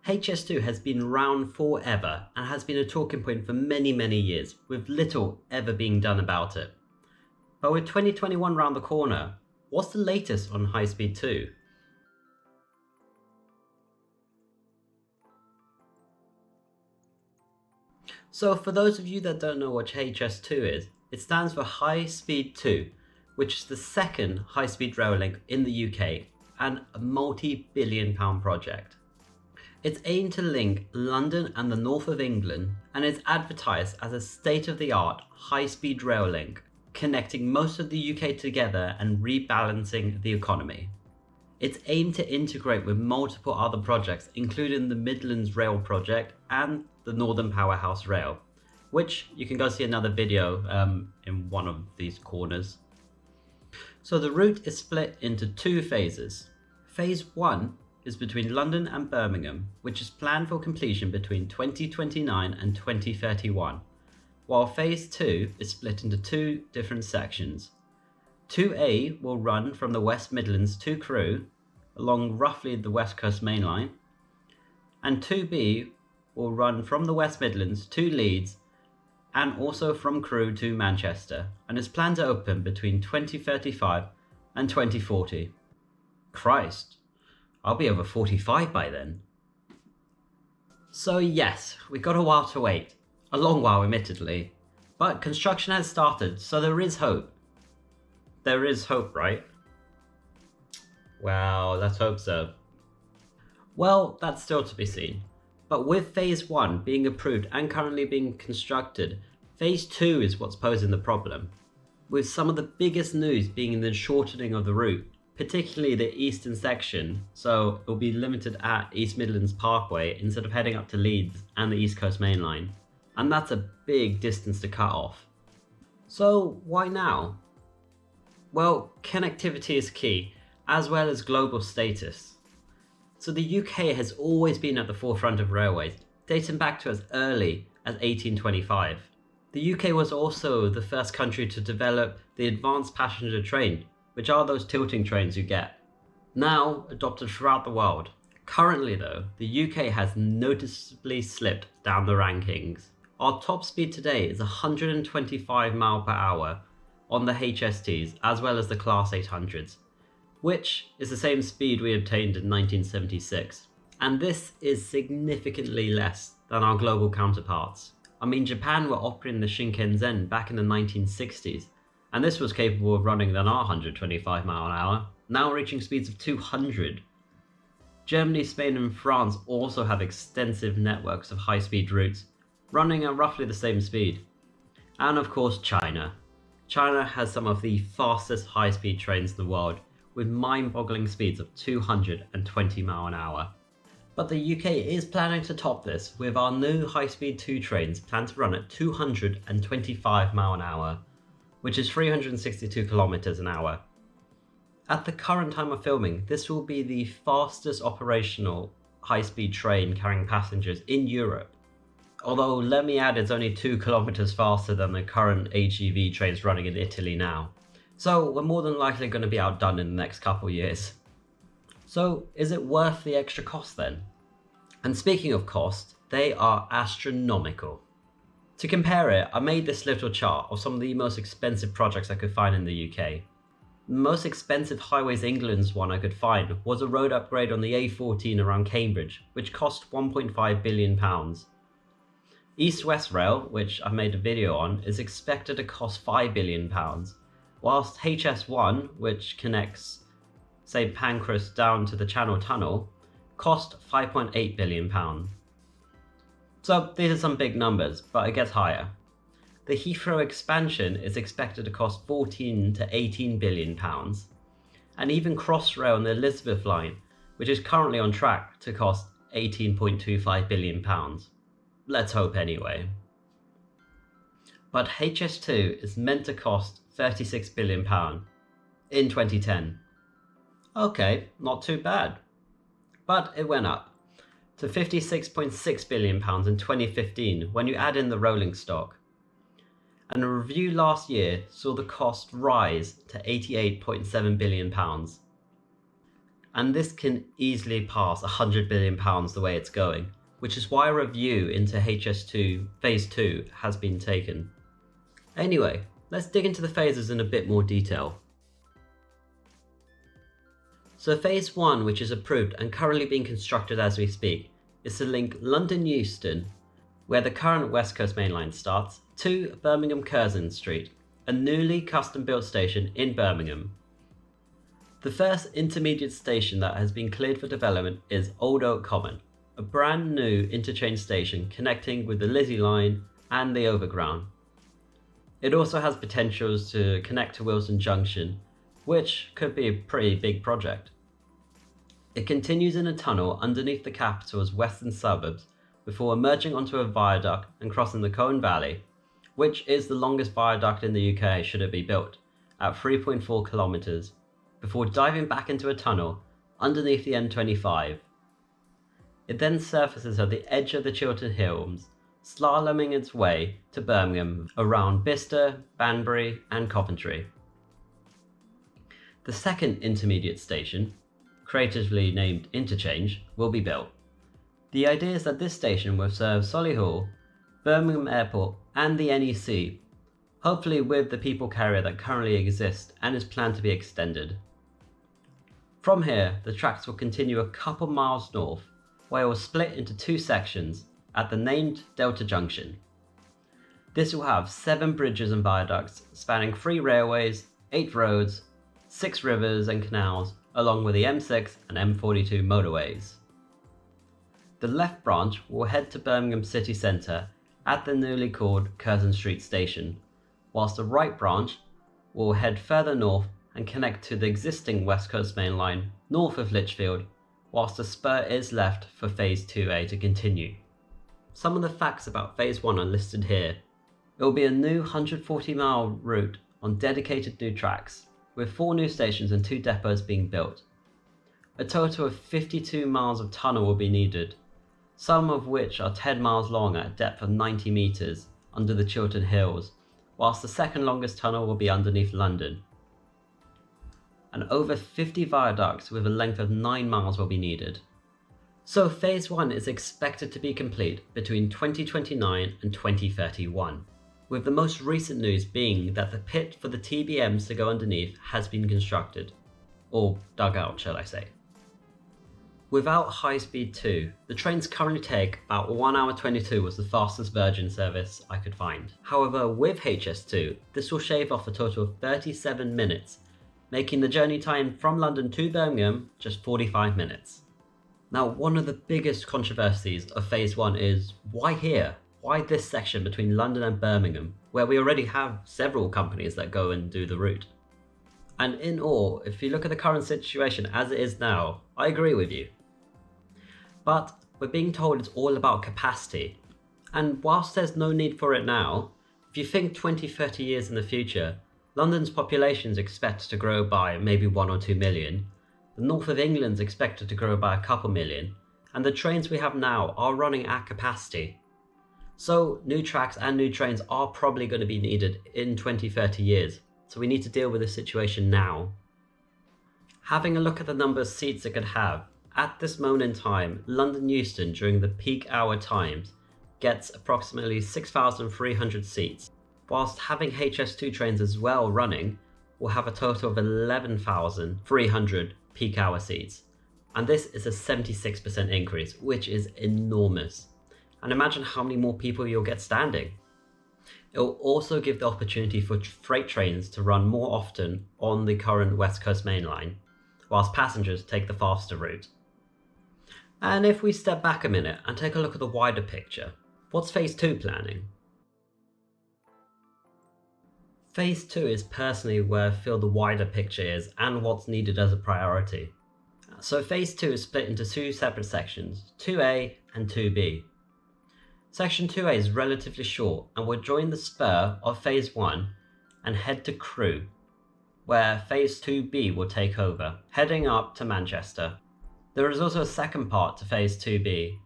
HS2 has been around forever and has been a talking point for many years, with little ever being done about it. But with 2021 round the corner, what's the latest on High Speed 2? So for those of you that don't know what HS2 is, it stands for High Speed 2, which is the second high-speed rail link in the UK and a multi-billion pound project. It's aimed to link London and the north of England and is advertised as a state-of-the-art high-speed rail link, connecting most of the UK together and rebalancing the economy. It's aimed to integrate with multiple other projects, including the Midlands Rail project and the Northern Powerhouse Rail, which you can go see another video in one of these corners. So the route is split into two phases. Phase 1 is between London and Birmingham, which is planned for completion between 2029 and 2031, while Phase 2 is split into two different sections. 2A will run from the West Midlands to Crewe, along roughly the West Coast Main Line, and 2B will run from the West Midlands to Leeds and also from Crewe to Manchester, and is planned to open between 2035 and 2040. Christ, I'll be over 45 by then. So yes, we've got a while to wait. A long while, admittedly. But construction has started, so there is hope. There is hope, right? Well, let's hope so. Well, that's still to be seen. But with Phase 1 being approved and currently being constructed, Phase 2 is what's posing the problem, with some of the biggest news being the shortening of the route, particularly the eastern section, so it'll be limited at East Midlands Parkway instead of heading up to Leeds and the East Coast Main Line, and that's a big distance to cut off. So why now? Well, connectivity is key, as well as global status. So the UK has always been at the forefront of railways, dating back to as early as 1825. The UK was also the first country to develop the advanced passenger train, which are those tilting trains you get, now adopted throughout the world. Currently though, the UK has noticeably slipped down the rankings. Our top speed today is 125 mph on the HS2s as well as the Class 800s, which is the same speed we obtained in 1976. And this is significantly less than our global counterparts. I mean, Japan were operating the Shinkansen back in the 1960s, and this was capable of running than our 125 mph, now reaching speeds of 200. Germany, Spain and France also have extensive networks of high-speed routes, running at roughly the same speed. And of course China. China has some of the fastest high-speed trains in the world, with mind-boggling speeds of 220 mph. But the UK is planning to top this, with our new high-speed 2 trains planned to run at 225 mph, which is 362 kilometers an hour. At the current time of filming, this will be the fastest operational high-speed train carrying passengers in Europe. Although, let me add, it's only 2 kilometers faster than the current HEV trains running in Italy now. So we're more than likely going to be outdone in the next couple years. So is it worth the extra cost then? And speaking of cost, they are astronomical. To compare it, I made this little chart of some of the most expensive projects I could find in the UK. The most expensive Highways England's one I could find was a road upgrade on the A14 around Cambridge, which cost £1.5 billion. East-West Rail, which I made a video on, is expected to cost £5 billion, whilst HS1, which connects St Pancras down to the Channel Tunnel, cost £5.8 billion. So these are some big numbers, but it gets higher. The Heathrow expansion is expected to cost £14 to £18 billion, and even Crossrail and the Elizabeth line, which is currently on track to cost £18.25 billion. Let's hope anyway. But HS2 is meant to cost £36 billion in 2010. Okay, not too bad. But it went up to £56.6 billion in 2015 when you add in the rolling stock. And a review last year saw the cost rise to £88.7 billion. and this can easily pass £100 billion the way it's going, which is why a review into HS2 Phase 2 has been taken. Anyway, let's dig into the phases in a bit more detail. So Phase 1, which is approved and currently being constructed as we speak, is to link London Euston, where the current West Coast Main Line starts, to Birmingham Curzon Street, a newly custom-built station in Birmingham. The first intermediate station that has been cleared for development is Old Oak Common, a brand new interchange station connecting with the Lizzie Line and the Overground. It also has potentials to connect to Wilson Junction, which could be a pretty big project. It continues in a tunnel underneath the capital's western suburbs before emerging onto a viaduct and crossing the Colne Valley, which is the longest viaduct in the UK should it be built, at 3.4 kilometres, before diving back into a tunnel underneath the M25. It then surfaces at the edge of the Chiltern Hills, slaloming its way to Birmingham around Bicester, Banbury and Coventry. The second intermediate station, creatively named Interchange, will be built. The idea is that this station will serve Solihull, Birmingham Airport and the NEC, hopefully with the people carrier that currently exists and is planned to be extended. From here, the tracks will continue a couple miles north, where it will split into two sections at the named Delta Junction. This will have 7 bridges and viaducts spanning 3 railways, 8 roads, 6 rivers and canals, along with the M6 and M42 motorways. The left branch will head to Birmingham city centre at the newly called Curzon Street Station, whilst the right branch will head further north and connect to the existing West Coast Main Line north of Lichfield, whilst a spur is left for Phase 2A to continue. Some of the facts about Phase 1 are listed here. It will be a new 140-mile route on dedicated new tracks, with 4 new stations and 2 depots being built. A total of 52 miles of tunnel will be needed, some of which are 10 miles long at a depth of 90 metres under the Chiltern Hills, whilst the second longest tunnel will be underneath London. And over 50 viaducts with a length of 9 miles will be needed. So Phase 1 is expected to be complete between 2029 and 2031, with the most recent news being that the pit for the TBMs to go underneath has been constructed, or dug out shall I say. Without High Speed 2, the trains currently take about 1 hour 22 was the fastest Virgin service I could find. However, with HS2, this will shave off a total of 37 minutes, making the journey time from London to Birmingham just 45 minutes. Now, one of the biggest controversies of Phase 1 is, why here? Why this section between London and Birmingham, where we already have several companies that go and do the route? And in all, if you look at the current situation as it is now, I agree with you. But we're being told it's all about capacity. And whilst there's no need for it now, if you think 20-30 years in the future, London's population is expected to grow by maybe 1 or 2 million, the north of England is expected to grow by a couple million, and the trains we have now are running at capacity. So new tracks and new trains are probably going to be needed in 20-30 years, so we need to deal with this situation now. Having a look at the number of seats it could have, at this moment in time, London Euston during the peak hour times gets approximately 6,300 seats, whilst having HS2 trains as well running will have a total of 11,300 peak hour seats. And this is a 76% increase, which is enormous. And imagine how many more people you'll get standing. It will also give the opportunity for freight trains to run more often on the current West Coast Main Line, whilst passengers take the faster route. And if we step back a minute and take a look at the wider picture, what's Phase 2 planning? Phase 2 is personally where I feel the wider picture is and what's needed as a priority. So Phase 2 is split into 2 separate sections, 2A and 2B. Section 2A is relatively short and will join the spur of Phase 1 and head to Crewe, where Phase 2B will take over, heading up to Manchester. There is also a second part to Phase 2B,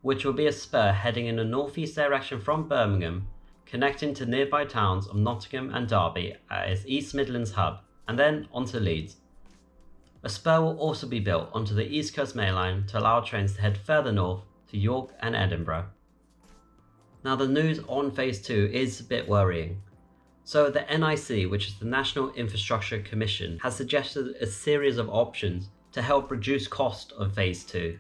which will be a spur heading in a northeast direction from Birmingham, connecting to nearby towns of Nottingham and Derby at its East Midlands hub, and then on to Leeds. A spur will also be built onto the East Coast Main Line to allow trains to head further north to York and Edinburgh. Now the news on Phase 2 is a bit worrying. So the NIC, which is the National Infrastructure Commission, has suggested a series of options to help reduce cost of Phase 2,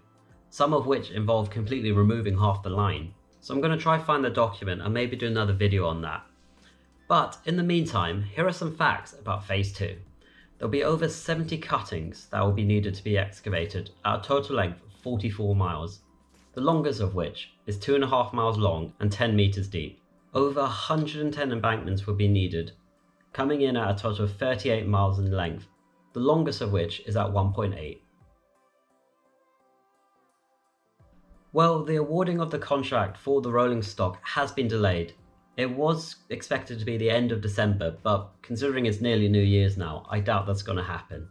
some of which involve completely removing half the line. So I'm going to try find the document and maybe do another video on that. But in the meantime, here are some facts about Phase 2. There'll be over 70 cuttings that will be needed to be excavated at a total length of 44 miles, the longest of which is 2.5 miles long and 10 meters deep. Over 110 embankments will be needed, coming in at a total of 38 miles in length, the longest of which is at 1.8. Well, the awarding of the contract for the rolling stock has been delayed. It was expected to be the end of December, but considering it's nearly New Year's now, I doubt that's going to happen.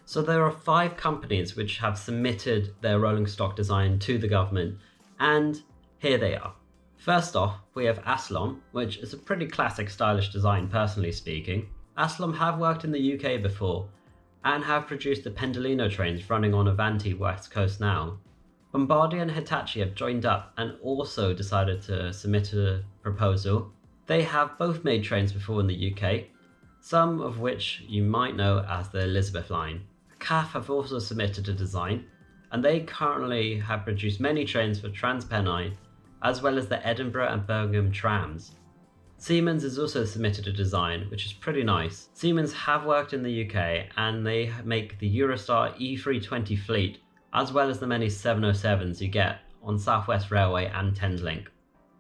So there are 5 companies which have submitted their rolling stock design to the government, and here they are. First off, we have Aslom, which is a pretty classic stylish design personally speaking. Aslom have worked in the UK before, and have produced the Pendolino trains running on Avanti West Coast now. Bombardier and Hitachi have joined up and also decided to submit a proposal. They have both made trains before in the UK, some of which you might know as the Elizabeth line. CAF have also submitted a design, and they currently have produced many trains for TransPennine, as well as the Edinburgh and Birmingham trams. Siemens has also submitted a design, which is pretty nice. Siemens have worked in the UK, and they make the Eurostar E320 fleet, as well as the many 707s you get on South West Railway and Thameslink.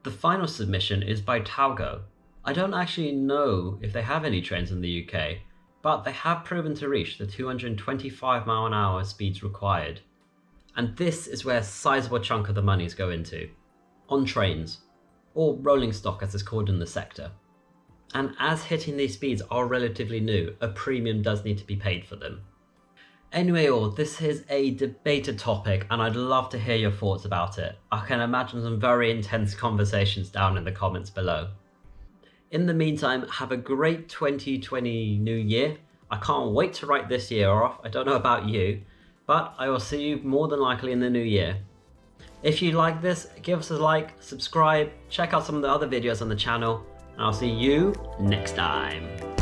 The final submission is by Talgo. I don't actually know if they have any trains in the UK, but they have proven to reach the 225 mph speeds required. And this is where a sizable chunk of the monies go into. On trains, or rolling stock as it's called in the sector. And as hitting these speeds are relatively new, a premium does need to be paid for them. Anyway, this is a debated topic and I'd love to hear your thoughts about it. I can imagine some very intense conversations down in the comments below. In the meantime, have a great 2020 new year. I can't wait to write this year off. I don't know about you, but I will see you more than likely in the new year. If you like this, give us a like, subscribe, check out some of the other videos on the channel, and I'll see you next time.